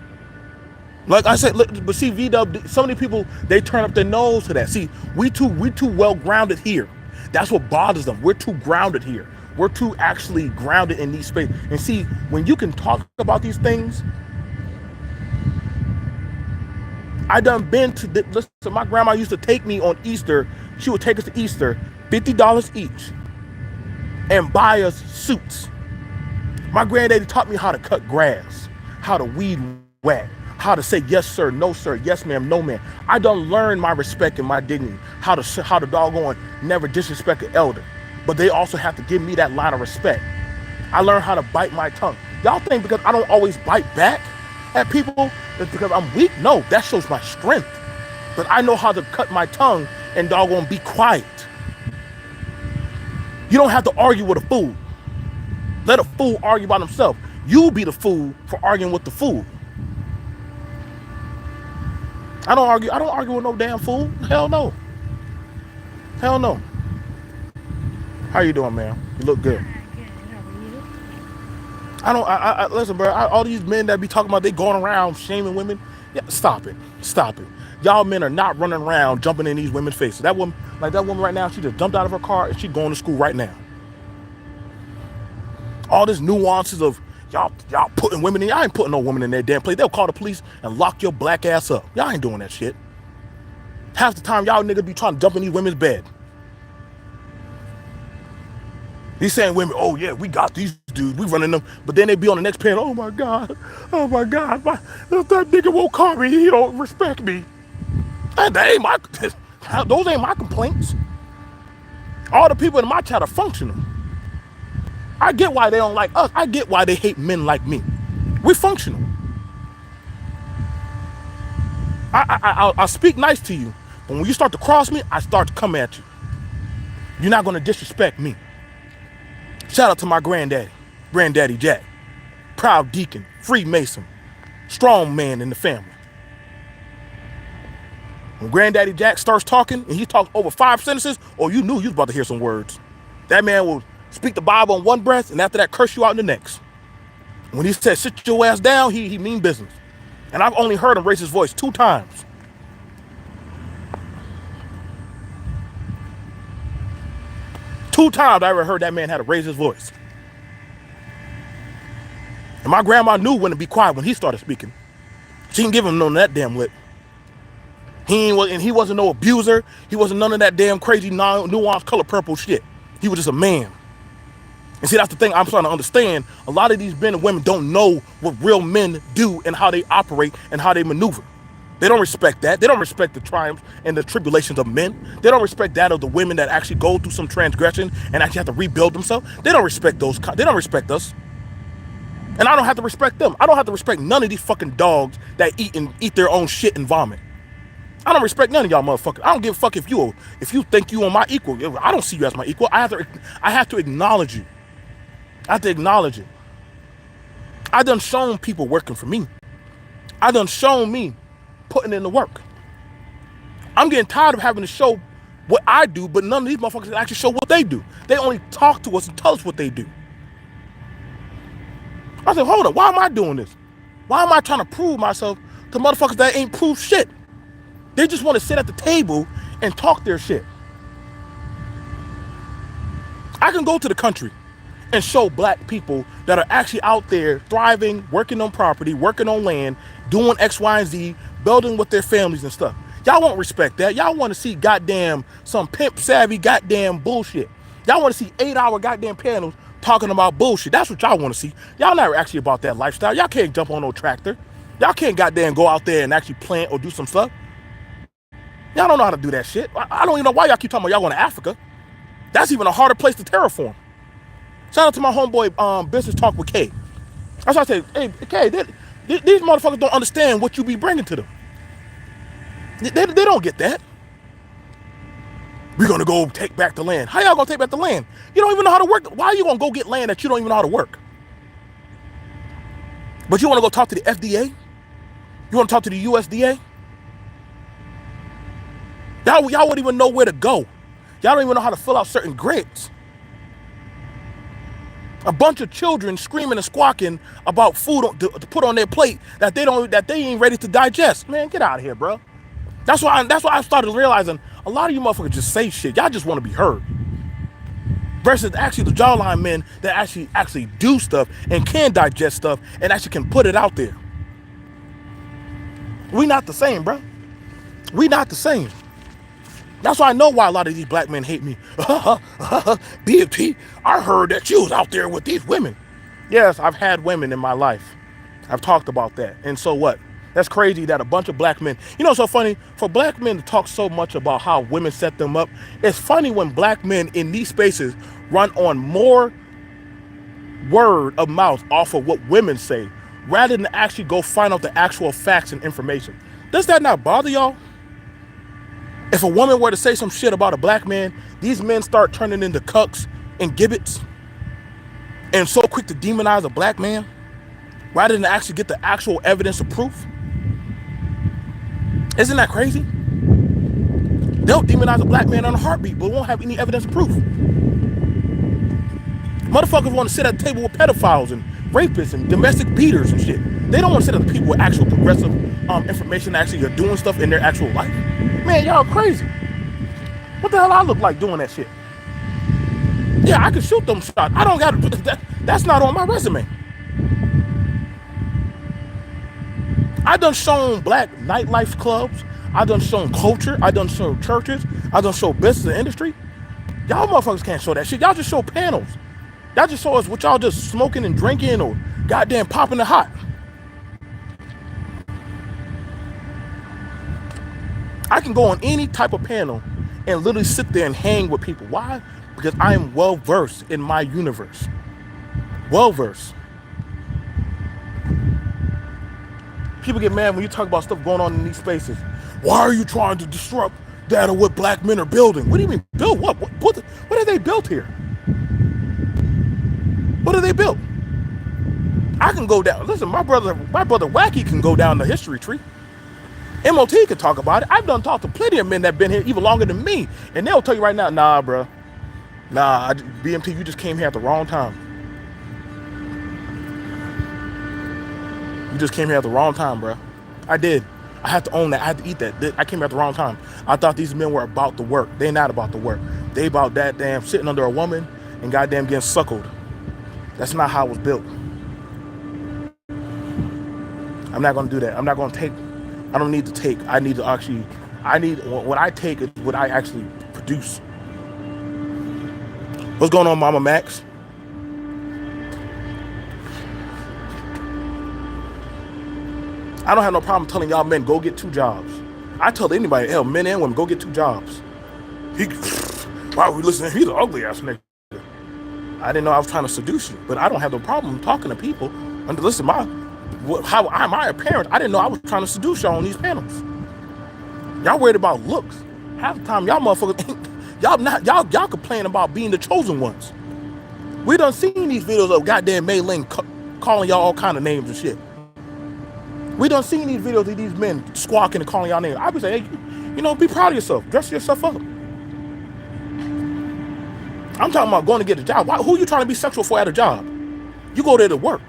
Like I said, but see, VW, so many people, they turn up their nose to that. See, we too well grounded here. That's what bothers them. We're too grounded here. We're too actually grounded in these spaces. And see, when you can talk about these things, I done been to, listen, my grandma used to take me on Easter. She would take us to Easter, $50 each, and buy us suits. My granddaddy taught me how to cut grass, how to weed whack, how to say yes sir, no sir, yes ma'am, no ma'am. I done learned my respect and my dignity, how to doggone never disrespect an elder. But they also have to give me that line of respect. I learned how to bite my tongue. Y'all think because I don't always bite back at people, it's because I'm weak? No, that shows my strength. But I know how to cut my tongue and doggone be quiet. You don't have to argue with a fool. Let a fool argue by himself. You be the fool for arguing with the fool. I don't argue with no damn fool. Hell no. Hell no. How you doing, man? You look good. I listen, bro. All these men that be talking about they going around shaming women. Yeah, stop it. Y'all men are not running around jumping in these women's faces. That woman right now, she just jumped out of her car and she going to school right now. All this nuances of y'all putting women in. Y'all ain't putting no woman in their damn place. They'll call the police and lock your black ass up. Y'all ain't doing that shit. Half the time, y'all niggas be trying to jump in these women's bed. He's saying women, oh yeah, we got these dudes, we running them, but then they be on the next page, oh my God, if that nigga won't call me, he don't respect me. And those ain't my complaints. All the people in my chat are functional. I get why they don't like us. I get why they hate men like me. We're functional. I'll speak nice to you, but when you start to cross me, I start to come at you. You're not going to disrespect me. Shout out to my Granddaddy Jack, proud deacon, Freemason, strong man in the family. When Granddaddy Jack starts talking and he talks over 5 sentences, or you knew you was about to hear some words. That man will speak the Bible in one breath and after that curse you out in the next. When he says sit your ass down, he mean business. And I've only heard him raise his voice 2 times. 2 times I ever heard that man had to raise his voice. And my grandma knew when to be quiet when he started speaking. She didn't give him none of that damn lip. He wasn't no abuser. He wasn't none of that damn crazy nuanced color purple shit. He was just a man. And see, that's the thing I'm trying to understand. A lot of these men and women don't know what real men do and how they operate and how they maneuver. They don't respect that. They don't respect the triumphs and the tribulations of men. They don't respect that of the women that actually go through some transgression and actually have to rebuild themselves. They don't respect those. They don't respect us. And I don't have to respect them. I don't have to respect none of these fucking dogs that eat their own shit and vomit. I don't respect none of y'all motherfuckers. I don't give a fuck if you think you are my equal. I don't see you as my equal. I have to acknowledge you. I have to acknowledge it. I done shown people working for me. I done shown me putting in the work. I'm getting tired of having to show what I do, but none of these motherfuckers can actually show what they do. They only talk to us and tell us what they do. I said, hold up, why am I doing this? Why am I trying to prove myself to motherfuckers that ain't proved shit? They just want to sit at the table and talk their shit. I can go to the country and show black people that are actually out there thriving, working on property, working on land, doing X, Y, and Z, building with their families and stuff. Y'all won't respect that. Y'all want to see goddamn some pimp savvy goddamn bullshit. Y'all want to see 8-hour goddamn panels talking about bullshit. That's what y'all want to see. Y'all not actually about that lifestyle. Y'all can't jump on no tractor. Y'all can't goddamn go out there and actually plant or do some stuff. Y'all don't know how to do that shit. I don't even know why y'all keep talking about y'all going to Africa. That's even a harder place to terraform. Shout out to my homeboy, Business Talk with K. That's why I said, hey, K, these motherfuckers don't understand what you be bringing to them. They don't get that. We're going to go take back the land. How y'all going to take back the land? You don't even know how to work. Why are you going to go get land that you don't even know how to work? But you want to go talk to the FDA? You want to talk to the USDA? Y'all wouldn't even know where to go. Y'all don't even know how to fill out certain grants. A bunch of children screaming and squawking about food to put on their plate that they ain't ready to digest. Man, get out of here, bro. That's why I started realizing a lot of you motherfuckers just say shit. Y'all just want to be heard. Versus actually the Jawline men that actually do stuff and can digest stuff and actually can put it out there. We not the same, bro. We not the same. That's why I know why a lot of these black men hate me. B.M.T, I heard that you was out there with these women. Yes, I've had women in my life. I've talked about that. And so what? That's crazy that a bunch of black men, you know what's so funny? For black men to talk so much about how women set them up, it's funny when black men in these spaces run on more word of mouth off of what women say rather than actually go find out the actual facts and information. Does that not bother y'all? If a woman were to say some shit about a black man, these men start turning into cucks and gibbets and so quick to demonize a black man rather than actually get the actual evidence of proof. Isn't that crazy? They'll demonize a black man on a heartbeat, but won't have any evidence of proof. Motherfuckers want to sit at the table with pedophiles and rapists and domestic beaters and shit. They don't want to sit at the people with actual progressive information that actually are doing stuff in their actual life. Man, y'all crazy. What the hell I look like doing that shit? Yeah, I can shoot them shots. I don't got to, that's not on my resume. I done shown black nightlife clubs. I done shown culture. I done shown churches. I done show business and industry. Y'all motherfuckers can't show that shit. Y'all just show panels. Y'all just show us what y'all just smoking and drinking or goddamn popping the hot. I can go on any type of panel and literally sit there and hang with people. Why? Because I am well versed in my universe. Well versed. People get mad when you talk about stuff going on in these spaces. Why are you trying to disrupt that of what black men are building? What do you mean build what? What have they built here? What have they built? I can go down. Listen, my brother Wacky can go down the history tree. MOT can talk about it. I've done talked to plenty of men that have been here even longer than me, and they'll tell you right now, nah, bro, nah, BMT, you just came here at the wrong time. You just came here at the wrong time, bro. I did. I had to own that. I had to eat that. I came here at the wrong time. I thought these men were about the work. They're not about the work. They about that damn sitting under a woman and goddamn getting suckled. That's not how it was built. I'm not going to do that. I'm not going to take. I don't need to take. I need to actually. What I take is what I actually produce. What's going on, Mama Max? I don't have no problem telling y'all men, go get 2 jobs. I tell anybody, hell, men and women, go get 2 jobs. Why are we listening? He's an ugly ass nigga. I didn't know I was trying to seduce you, but I don't have no problem talking to people. And listen, my appearance, I didn't know I was trying to seduce y'all on these panels. Y'all worried about looks. Half the time, y'all motherfuckers, y'all complain about being the chosen ones. We done seen these videos of goddamn Mei Ling calling y'all all kind of names and shit. We done seen these videos of these men squawking and calling y'all names. I would say, hey, you know, be proud of yourself. Dress yourself up. I'm talking about going to get a job. Who are you trying to be sexual for at a job? You go there to work.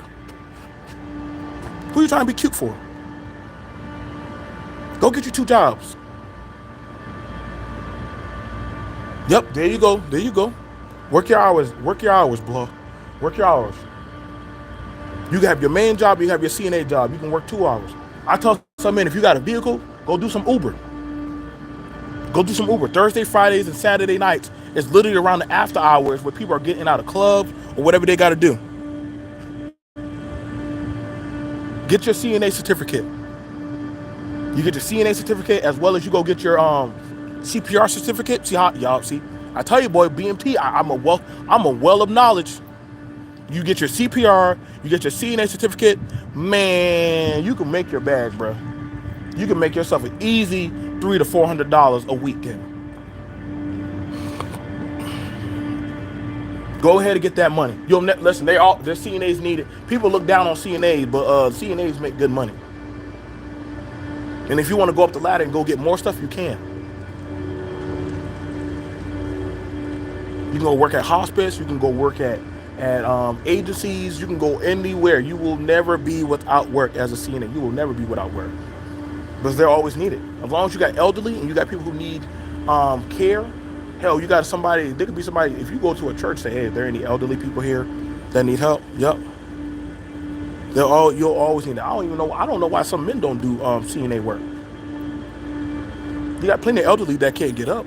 Who are you trying to be cute for? Go get you 2 jobs. Yep, there you go. There you go. Work your hours. Work your hours, bro. Work your hours. You have your main job, you have your CNA job. You can work 2 hours. I tell some men, if you got a vehicle, go do some Uber. Go do some Uber. Thursday, Fridays, and Saturday nights. It's literally around the after hours where people are getting out of clubs or whatever they got to do. Get your CNA certificate. You get your CNA certificate as well as you go get your CPR certificate. See how y'all see? I tell you, boy, BMT. I'm a well of knowledge. You get your CPR, you get your CNA certificate, man, you can make your bag, bro. You can make yourself an easy $300 to $400 a weekend. Go ahead and get that money. Listen, their CNAs need it. People look down on CNAs, but CNAs make good money. And if you want to go up the ladder and go get more stuff, you can. You can go work at hospice, you can go work at agencies, you can go anywhere. You will never be without work as a CNA. You will never be without work because they're always needed. As long as you got elderly and you got people who need care, hell, you got somebody. There could be somebody. If you go to a church, say, "Hey, are there any elderly people here that need help?" Yep. You'll always need it. I don't know why some men don't do CNA work. You got plenty of elderly that can't get up.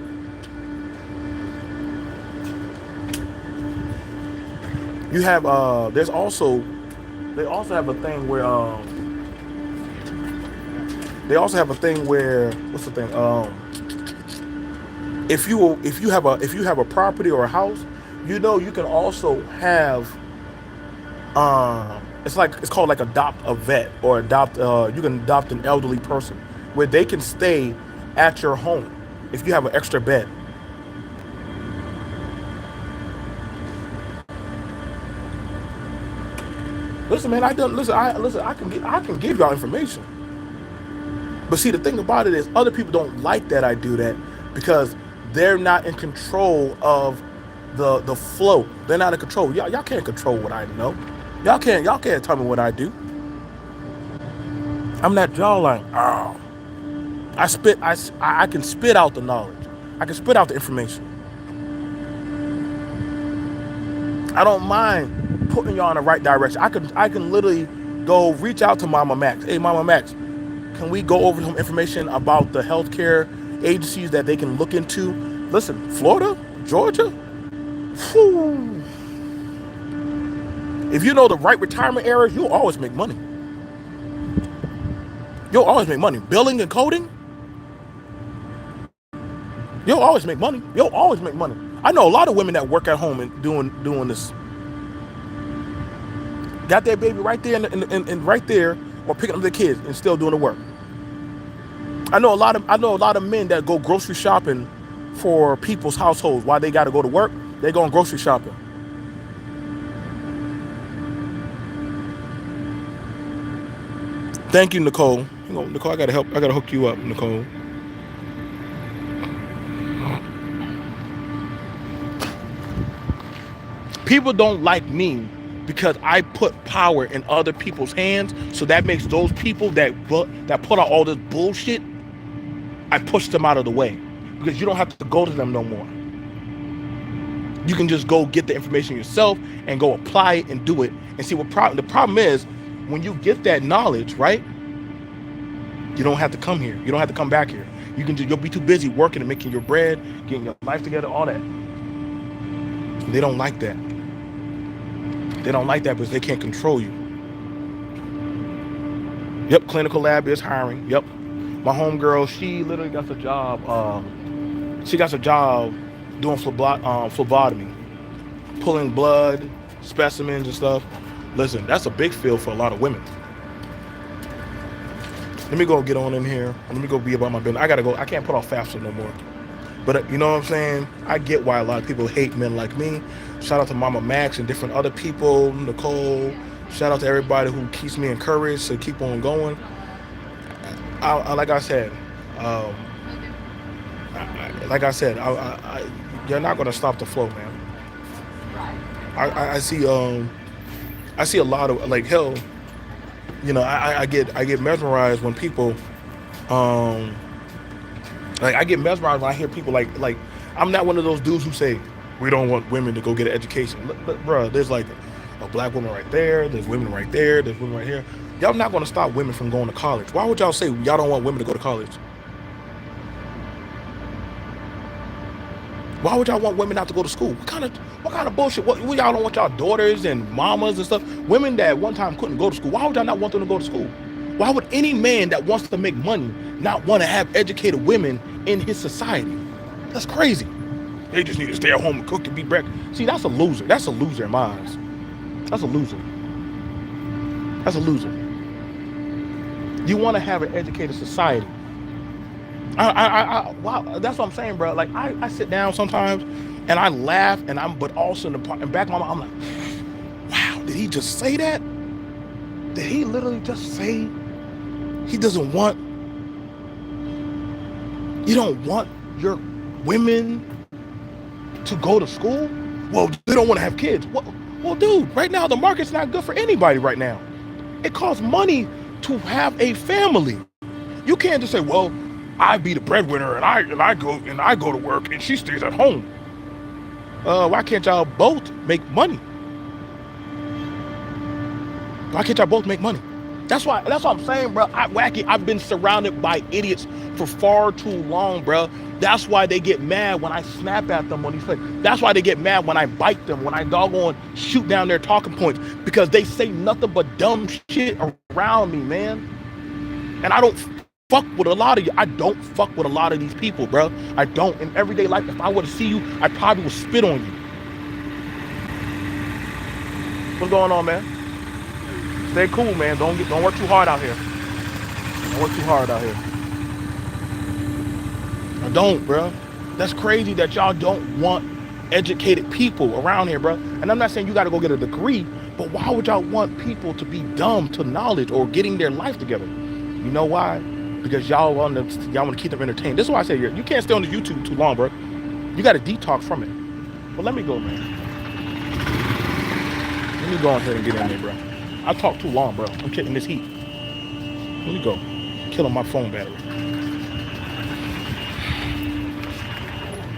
You have they also have a thing where what's the thing? If you have a property or a house, you know you can also have it's called like adopt a vet or you can adopt an elderly person where they can stay at your home if you have an extra bed. Listen, man, I can give y'all information. But see, the thing about it is other people don't like that I do that because they're not in control of the flow. They're not in control. Y'all can't control what I know. Y'all can't tell me what I do. I'm not Jawline. I can spit out the knowledge. I can spit out the information. I don't mind putting y'all in the right direction. I can literally go reach out to Mama Max. Hey, Mama Max, can we go over some information about the healthcare agencies that they can look into? Listen, Florida, Georgia, whew. If you know the right retirement areas, you'll always make money. You'll always make money. Billing and coding, you'll always make money. You'll always make money. I know a lot of women that work at home and doing this. Got their baby right there and right there or picking up their kids and still doing the work. I know a lot of men that go grocery shopping for people's households. Why they got to go to work? They going grocery shopping. Thank you, Nicole. Nicole, I gotta hook you up, Nicole. People don't like me because I put power in other people's hands. So that makes those people that put out all this bullshit, I push them out of the way, because you don't have to go to them no more. You can just go get the information yourself and go apply it and do it and see what problem. The problem is, when you get that knowledge, right? You don't have to come here. You don't have to come back here. You'll be too busy working and making your bread, getting your life together, all that. They don't like that. They don't like that because they can't control you. Yep, clinical lab is hiring. Yep. My homegirl, she literally got a job. She got a job doing phlebotomy, pulling blood, specimens and stuff. Listen, that's a big field for a lot of women. Let me go get on in here. Let me go be about my business. I gotta go. I can't put off FAFSA no more. But you know what I'm saying? I get why a lot of people hate men like me. Shout out to Mama Max and different other people, Nicole. Shout out to everybody who keeps me encouraged to keep on going. Like I said, you're not gonna stop the flow, man. I see a lot of, like, hell. You know, I get mesmerized when people, like, I get mesmerized when I hear people like I'm not one of those dudes who say we don't want women to go get an education. Look, bro, there's like a black woman right there. There's women right there. There's women right here. Y'all not going to stop women from going to college. Why would y'all say y'all don't want women to go to college? Why would y'all want women not to go to school? What kind of bullshit? What y'all don't want y'all daughters and mamas and stuff? Women that one time couldn't go to school. Why would y'all not want them to go to school? Why would any man that wants to make money not want to have educated women in his society? That's crazy. They just need to stay at home and cook and beat breakfast. See, that's a loser. That's a loser in my eyes. That's a loser. That's a loser. You want to have an educated society. Wow, that's what I'm saying, bro. Like, I sit down sometimes and I laugh, but also in the back of my mind, I'm like, wow, did he just say that? Did he literally just say he doesn't want, you don't want your women to go to school? Well, they don't want to have kids. Well, dude, right now the market's not good for anybody right now. It costs money to have a family. You can't just say, well, I be the breadwinner and I go to work and she stays at home. Why can't y'all both make money? Why can't y'all both make money? That's what I'm saying, bro. I've been surrounded by idiots for far too long, bro. That's why they get mad when I snap at them on these things. That's why they get mad when I bite them, when I doggone shoot down their talking points, because they say nothing but dumb shit around me, man. And I don't fuck with a lot of you. I don't fuck with a lot of these people, bro. I don't. In everyday life, if I were to see you, I probably would spit on you. What's going on, man? Stay cool, man. Don't work too hard out here. Don't work too hard out here. I don't, bro. That's crazy that y'all don't want educated people around here, bro. And I'm not saying you got to go get a degree, but why would y'all want people to be dumb to knowledge or getting their life together? You know why? Because y'all want to keep them entertained. This is why I say you can't stay on the YouTube too long, bro. You got to detox from it. But let me go, man. Let me go ahead and get in there, bro. I talk too long, bro. I'm getting this heat. Let me go. Killing my phone battery.